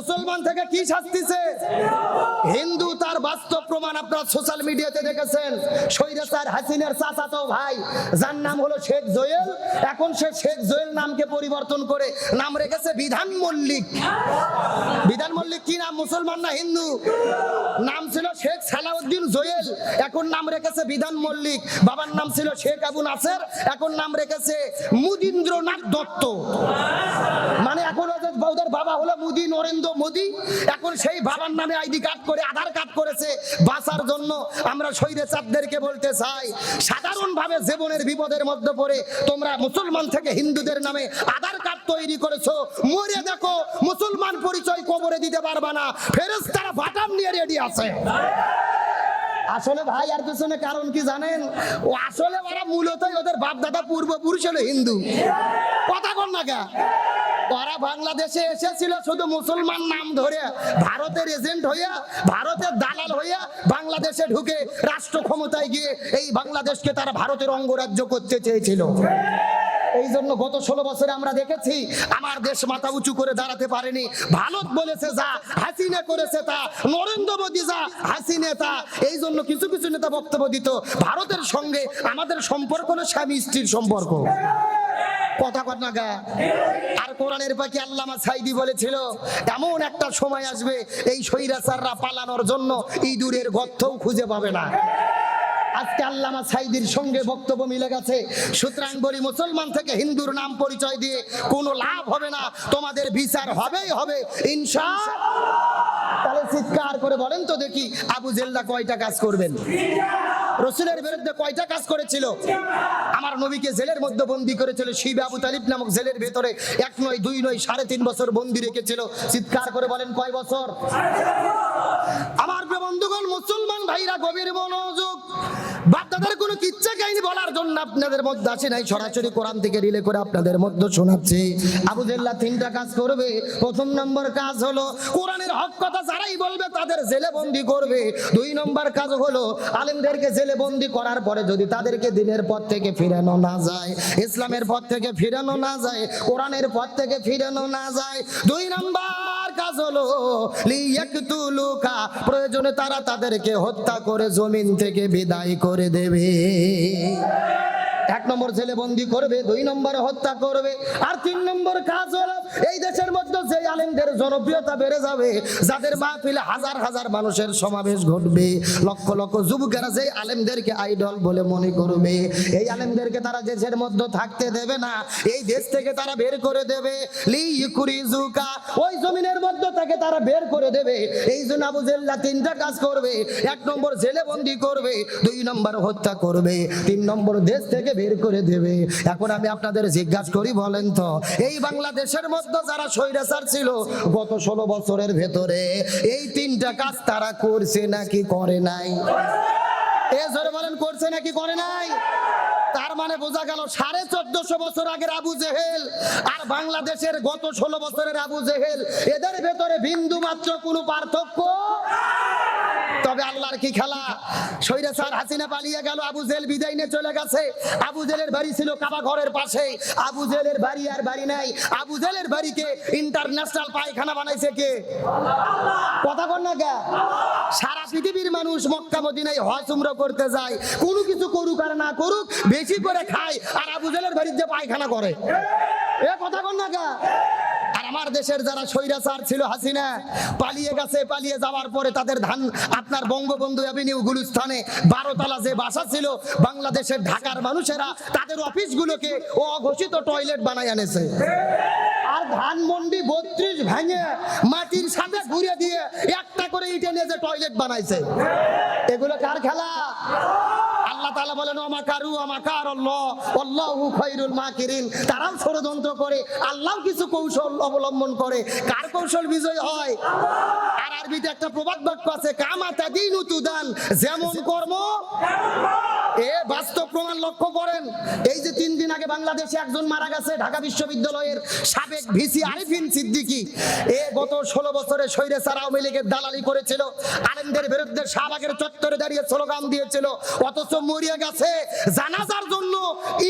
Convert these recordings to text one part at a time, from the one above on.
মুসলমান থেকে কি শাস্তিছে? হিন্দু। তার বাস্তব প্রমাণ আপনারা সোশ্যাল মিডিয়াতে দেখেছেন। স্বৈরাচার হাসিনার চাচাতো ভাই যার নাম হলো শেখ জোয়েল, এখন সে শেখ জোয়েল নামকে পরিবর্তন করে নাম রেখেছে বিধান মল্লিক। বিধান মল্লিক কি নাম, মুসলমান না হিন্দু? নাম ছিল শেখ সালাউদ্দিন জোয়েল, এখন নাম রেখেছে বিধান মল্লিক। বাবার নাম ছিল শেখ আবু নাসের, এখন নাম রেখেছে মুদীন্দ্রনাথ দত্ত। মানে এখন ওদের বাবা হলো মোদি, নরেন্দ্র মোদি। এখন সেই বাবার নামে আইডি কার্ড করে আধার কার্ড করেছে বাঁচার জন্য। আমরা স্বৈরাচারদেরকে বলতে চাই, সাধারণভাবে জীবনের বিপদের মধ্যে পড়ে তোমরা মুসলমান থেকে হিন্দুদের নামে আধার কার্ড তৈরি করেছো। মরে দেখো, মুসলমান পরিচয় কবরে দিতে পারবা না, ফেরেশতারা বাটাম নিয়ে রেডি আছে। আসলে ভাই আর পিছনে কারণ কি জানেন? ও আসলে ওরা মূলত ওদের বাপ দাদা পূর্বপুরুষ হলো হিন্দু। কথা কর না কে? ওরা বাংলাদেশে এসেছিল শুধু মুসলমান নাম ধরে, ভারতের এজেন্ট হইয়া, ভারতের দালাল হইয়া বাংলাদেশে ঢুকে রাষ্ট্র ক্ষমতায় গিয়ে এই বাংলাদেশকে তারা ভারতের অঙ্গরাজ্য করতে চেয়েছিল। এই জন্য গত 16 বছরে আমরা দেখেছি আমার দেশ মাথা উঁচু করে দাঁড়াতে পারেনি। ভারত বলেছে যা, হাসিনা করেছে তা, নরেন্দ্র মোদী যা, হাসিনা তা। এই জন্য কিছু কিছু নেতা বক্তব্য দিত ভারতের সঙ্গে আমাদের সম্পর্ক হলো স্বামী স্ত্রীর সম্পর্ক। কথা কর না গা? আর কোরআনের পাখি আল্লামা সাইদি বলেছিল এমন একটা সময় আসবে এই স্বৈরাচাররা পালানোর জন্য ইঁদুরের গর্তও খুঁজে পাবে না। আজকে আল্লামা সাইদির সঙ্গে বক্তব্য মিলে গেছে। সুতরাং বলি, মুসলমান থেকে হিন্দুর নাম পরিচয় দিয়ে কোনো লাভ হবে না, তোমাদের বিচার হবেই হবে ইনশাআল্লাহ। তাহলে চিৎকার করে বলেন তো দেখি, আবু জেল্লা কয়টা কাজ করবেন? রাসূলের বিরুদ্ধে কয়টা কাজ করেছিল? আমার নবীকে জেলের মধ্যে বন্দী করেছিল শিবে আবু তালিব নামক জেলের ভেতরে। 1 নয় 2 নয় 3.5 বছর বন্দী রেখেছিল। চিৎকার করে বলেন কয় বছর? আমার প্রিয় বন্ধুগণ, মুসলমান ভাইরা গভীর মনোযোগ। বাপদাদার কোনো কিচ্ছা কাহিনী বলার জন্য আপনাদের মধ্যে আসে নাই, সরাসরি কোরআন থেকে রিলে করে আপনাদের মধ্যে শোনাচ্ছি। আবু জেল্লা 3টা কাজ করবে। প্রথম নম্বর কাজ হলো কোরআনের হক কথা যারাই বলবে তাদের জেলে বন্দী করবে। 2 নম্বর কাজ হলো আলেমদেরকে জেলে বন্দী করার পরে যদি তাদেরকে দিনের পথ থেকে ফিরানো না যায়, ইসলামের পথ থেকে ফিরানো না যায়, কোরআনের পথ থেকে ফিরানো না যায়, 2 নম্বর কাজ হলো লিয়াকতুলুকা, প্রয়োজনে তারা তাদেরকে হত্যা করে জমিন থেকে বিদায় করে দেবে। 1 নম্বর জেলে বন্দী করবে, 2 নম্বর হত্যা করবে। আর 3 নম্বর কাজ হলো এই দেশের মধ্যে যে আলেমদের জনপ্রিয়তা বেড়ে যাবে, যাদের মাহফিলে হাজার হাজার মানুষের সমাবেশ ঘটবে, লক্ষ লক্ষ যুবকেরা যে আলেমদেরকে আইডল বলে মনে করবে, এই আলেমদেরকে তারা দেশের মধ্যে থাকতে দেবে না, এই দেশ থেকে তারা বের করে দেবে। লিইকুরিজুকা, ওই জমিনের মধ্যে থেকে তারা বের করে দেবে। এই জন্য আবু জেল্লা 3টা কাজ করবে। 1 নম্বর জেলে বন্দী করবে, 2 নম্বর হত্যা করবে, 3 নম্বর দেশ থেকে বের করে দেবে। এখন আমি আপনাদের জিজ্ঞাসা করি, বলেন তো এই বাংলাদেশের মধ্যে যারা স্বৈরাচার ছিল গত 16 বছরের ভেতরে এই 3টা কাজ তারা করছে নাকি করে নাই? এ জোরে বলেন, করছে নাকি করে নাই? তার মানে বোঝা গেল 1450 বছর আগের আবু জেহেল আর বাংলাদেশের গত 16 বছরের আবু জেহেল, এদের ভেতরে বিন্দু মাত্র কোনো পার্থক্য। তবে আল্লাহর কি খেলা, স্বৈরাচার হাসিনা পালিয়ে গেল, আবু জেহেল বিদায় নিয়ে চলে গেছে। আবু জেহেলের বাড়ি ছিল কাবা ঘরের পাশে। আবু জেহেলের বাড়ি আর বাড়ি নাই। আবু জেহেলের বাড়িকে ইন্টারন্যাশনাল পায়খানা বানাইছে কে? কথা বল না কে? সারা পৃথিবীর মানুষ মক্কা মদিনায় হজ উমরা করতে যায়, কোনো কিছু করুক আর না করুক বেশি করে খায়, আর আবু জেহেলের বাড়িতে পায়খানা করে। এ কথা বল না কে? আর আমার দেশের যারা স্বৈরাচার ছিল, হাসিনা পালিয়ে গেছে, পালিয়ে যাওয়ার পরে তাদের ধান আপনার বঙ্গবন্ধু অ্যাভিনিউ গুলিস্তানে 12 তলা যে বাসা ছিল, বাংলাদেশের ঢাকার মানুষেরা তাদের অফিসগুলোকে অঘোষিত টয়লেট বানায় আনেছে। আর ধানমন্ডি 32 ভেঙে মাটির সাথে ঘুরে দিয়ে একটা করে ইটে নিয়ে যে টয়লেট বানাইছে। এগুলো কার খেলা? আল্লাহ তাআলা বলেন ওমাকারু ওমাকারাল্লাহ আল্লাহু খায়রুল মাকিরিন। তারাও ষড়যন্ত্র করে, আল্লাহ কিছু কৌশল অবলম্বন করে। কার কৌশল বিজয় হয়? আর আরবিতে একটা প্রবাদ বাক্য আছে, কামা তাদিনু তুদান, যেমন কর্ম এ বাস্তব প্রমাণ লক্ষ্য করেন। এই যে 3 দিন আগে বাংলাদেশে একজন মারা গেছে, ঢাকা বিশ্ববিদ্যালয়ের সাবেক ভিসি আরিফিন সিদ্দিকী। এ গত 16 বছরে স্বৈরাচার আওয়ামী লীগের দালালি করেছিল, আলেমদের বিরুদ্ধে শাহবাগের চত্বরে দাঁড়িয়ে স্লোগান দিয়েছিল, অথচ মরিয়া গেছে। জানাজার জন্য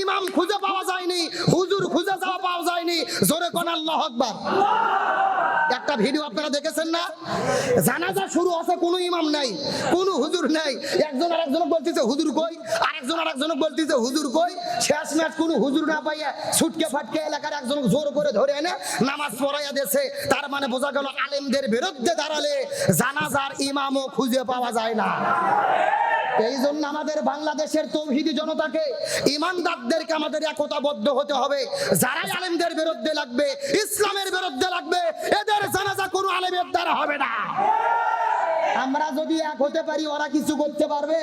ইমাম খুঁজে পাওয়া যায়নি, হুজুর খুঁজে যাওয়া পাওয়া যায়নি। জোরে কোন আল্লাহু আকবার। একটা ভিডিও আপনারা দেখেছেন না? জানাজা শুরু আছে, কোনো ইমাম নাই, কোনো হুজুর নাই। একজন আরেকজন বলতেছে হুজুর কই, আরেকজন আরেকজন বলতেছে হুজুর কই। শেষ ম্যাচ কোনো হুজুর না পাইয়া ছুটকে ফাটকে এলাকার একজন জোর করে ধরে এনে নামাজ পড়াইয়া দিয়েছে। তার মানে বোঝা গেল আলেমদের বিরুদ্ধে দাঁড়ালে জানাজার ইমামও খুঁজে পাওয়া যায় না। এই জন্য আমাদের বাংলাদেশের তৌহিদি জনতাকে, ইমানদারদেরকে আমাদের একতাবদ্ধ হতে হবে। যারাই আলেমদের বিরুদ্ধে লাগবে, ইসলামের বিরুদ্ধে লাগবে, এদের জানাজা কোনো আলেমের দ্বারা হবে না। আমরা যদি এক হতে পারি, ওরা কিছু করতে পারবে?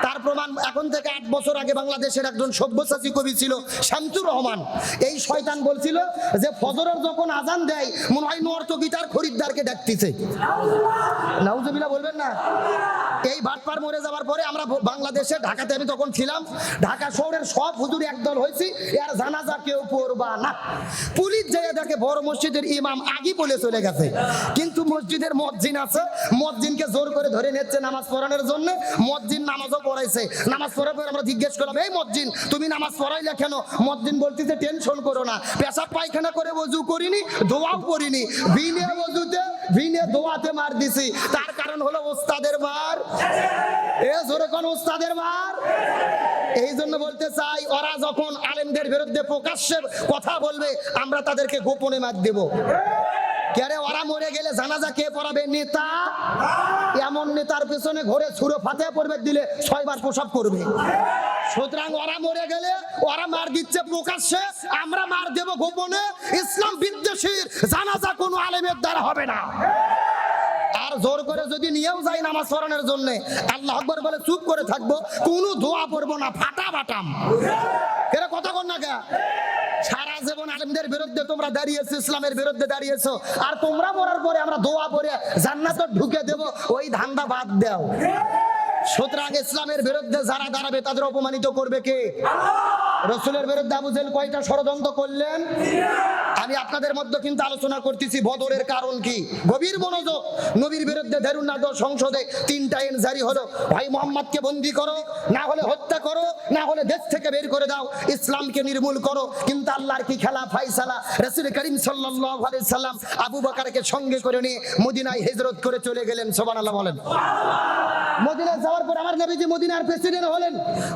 তার প্রমাণ এখন থেকে 8 বছর আগে বাংলাদেশের একজন সব্যসাচী কবি ছিল শামসুর রহমান। এই শয়তান বলছিল যে ফজরের যখন আজান দেয় মনে হয় নর্তকীটার খরিদ্দারকে ডাকতেছে। নাউজুবিল্লাহ বলবেন না? এই বাটপার মরে যাওয়ার পরে আমরা বাংলাদেশে, ঢাকাতে আমি তখন ছিলাম, ঢাকা শহরের সব হুজুর একদল হয়েছি, এর জানাজা কেউ পড়বা না। পুলিশ যেয়ে দেখে বড় মসজিদের ইমাম আগেই বলে চলে গেছে, কিন্তু মসজিদের মুয়াজ্জিন আছে, মুয়াজ্জিনকে জোর করে ধরে নিচ্ছে নামাজ পড়ানোর জন্য। মুয়াজ্জিন নামাজও পড়াইছে। নামাজ পড়ার পর আমরা জিজ্ঞেস করলাম, এই মুয়াজ্জিন তুমি নামাজ পড়াইলে কেন? মুয়াজ্জিন বলতেছে টেনশন করো না, পেশাব পায়খানা করে ওযু করিনি, দোয়াও করিনি, বিনে ওযুতে বিনে দোয়াতে মার দিছি। তার কারণ হলো ওস্তাদের মার। এ জোরে কোন ওস্তাদের মার। এই জন্য বলতে চাই, ওরা যখন আলেমদের বিরুদ্ধে প্রকাশ্যে কথা বলবে, আমরা তাদেরকে গোপনে মার দেব। কেরে ওরা মরে গেলে জানাজা কে পড়াবে? নেতা। এমন নেতার পেছনে ঘরে ছুঁড়ে ফাতে পড়বে দিলে 6 বার প্রসাব করবে। সুতরাং ওরা মরে গেলে ওরা মার দিচ্ছে প্রকাশ্যে, আমরা মার দেব গোপনে। ইসলাম বিদ্বেষীর জানাজা কোনো আলেমের দ্বারা হবে না। আর জোর করে যদি নিয়েও যাই নামাজ পড়ানোর জন্য, আল্লাহু আকবার বলে চুপ করে থাকবো, কোনো দোয়া পড়বো না, ফাটা বাটাম। এরা কথা কন না কে? সারা জীবন আলেমদের বিরুদ্ধে তোমরা দাঁড়িয়েছো, ইসলামের বিরুদ্ধে দাঁড়িয়েছো, আর তোমরা মরার পরে আমরা দোয়া পড়ে জান্নাতে ঢুকে দেব, ওই ধান্দা বাদ দাও। সুতরাং ইসলামের বিরুদ্ধে যারা দাঁড়াবে তাদের অপমানিত করবে কে? রাসূলের বিরুদ্ধে আবু জেহেল কয়টা ষড়যন্ত্র করলেন? আমি আপনাদের মধ্যে কিন্তু আলোচনা করতেছি বদরের কারণ কি। গভীর মনোযোগ। নবীর বিরুদ্ধে দেরুন্নাদ সংসদে 3টা আইন জারি হলো, ভাই মুহাম্মদকে বন্দী করো, না হলে হত্যা করো, না হলে দেশ থেকে বের করে দাও, ইসলামকে নির্মূল করো। কিন্তু আল্লাহর কি খেলা ফায়সালা। রাসূল করিম সাল্লাল্লাহু আলাইহি সাল্লাম আবু বকরকে সঙ্গে করে নিয়ে মদিনায় হিজরত করে চলে গেলেন। সুবহানাল্লাহ বলেন। মদিনায় যাওয়ার পর আমার নবীজি মদিনার প্রেসিডেন্ট হলেন,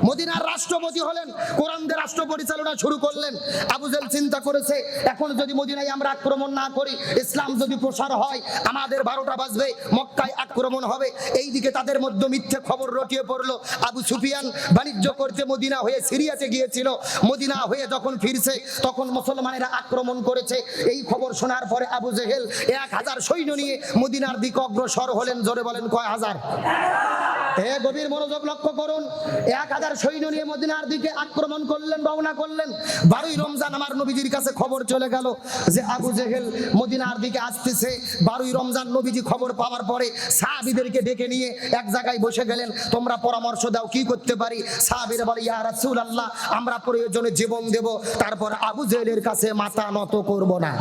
মদিনার রাষ্ট্রপতি হলেন, কোরআন দিয়ে রাষ্ট্র পরিচালনা শুরু করলেন। আবু জেহেল চিন্তা করেছে, এখন যদি মদিনায় আমরা আক্রমণ না করি, ইসলাম যদি প্রসার হয়, আমাদের 12টা বাজবে, মক্কায় আক্রমণ হবে। এইদিকে তাদের মধ্যে মিথ্যে খবর রটিয়ে পড়লো। আবু সুফিয়ান বাণিজ্য করতে মদিনা হয়ে সিরিয়াতে গিয়েছিল, মদিনা হয়ে যখন ফিরছে তখন মুসলমানেরা আক্রমণ করেছে। এই খবর শোনার পরে আবু জেহেল 1000 সৈন্য নিয়ে মদিনার দিকে অগ্রসর হলেন। জোরে বলেন কয় হাজার? গভীর মনোযোগ লক্ষ্য করুন। 1000 সৈন্য নিয়ে মদিনার দিকে আক্রমণ করলেন, রওনা করলেন। 12ই রমজান আমার নবীজির কাছে খবর চলে গেল যে আবু জেহেল মদিনার দিকে আসতেছে। 12ই রমজান নবীজি খবর পাওয়ার পরে সাহাবীদেরকে ডেকে নিয়ে এক জায়গায় বসে গেলেন। তোমরা পরামর্শ দাও কি করতে পারি। সাহাবীরা বলে, ইয়া রাসূলুল্লাহ, আমরা প্রয়োজনে জীবন দেব, তারপর আবু জেহেলের কাছে মাথা নত করব না।